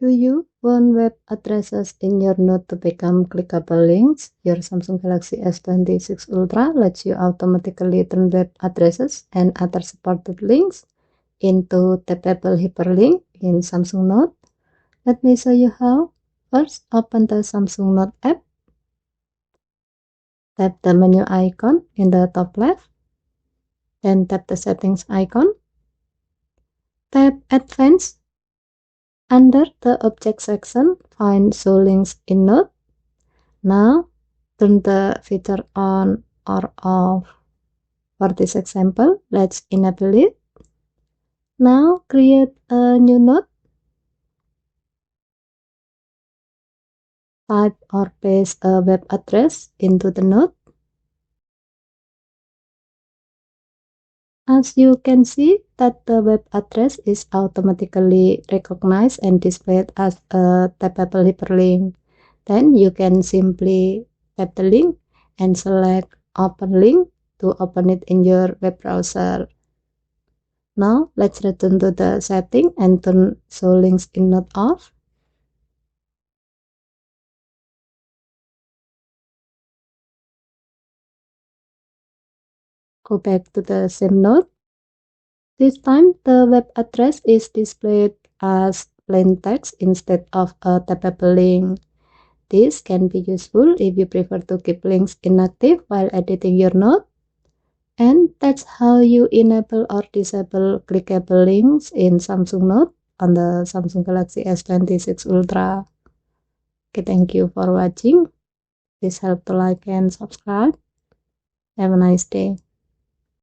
Do you want web addresses in your Note to become clickable links? Your Samsung Galaxy S26 Ultra lets you automatically turn web addresses and other supported links into tappable hyperlink in Samsung Note. Let me show you how. First, open the Samsung Note app. Tap the menu icon in the top left. Then tap the settings icon. Tap Advanced. Under the object section, find Show Links in Note. Now, turn the feature on or off. For this example, let's enable it. Now, create a new note. Type or paste a web address into the note. As you can see that the web address is automatically recognized and displayed as a tappable hyperlink. Then you can simply tap the link and select Open Link to open it in your web browser. Now let's return to the setting and turn Show Links in Note off. Go back to the same note. This time the web address is displayed as plain text instead of a tappable link. This can be useful if you prefer to keep links inactive while editing your note. And that's how you enable or disable clickable links in Samsung Note on the Samsung Galaxy S26 Ultra. Okay, thank you for watching. Please help to like and subscribe. Have a nice day.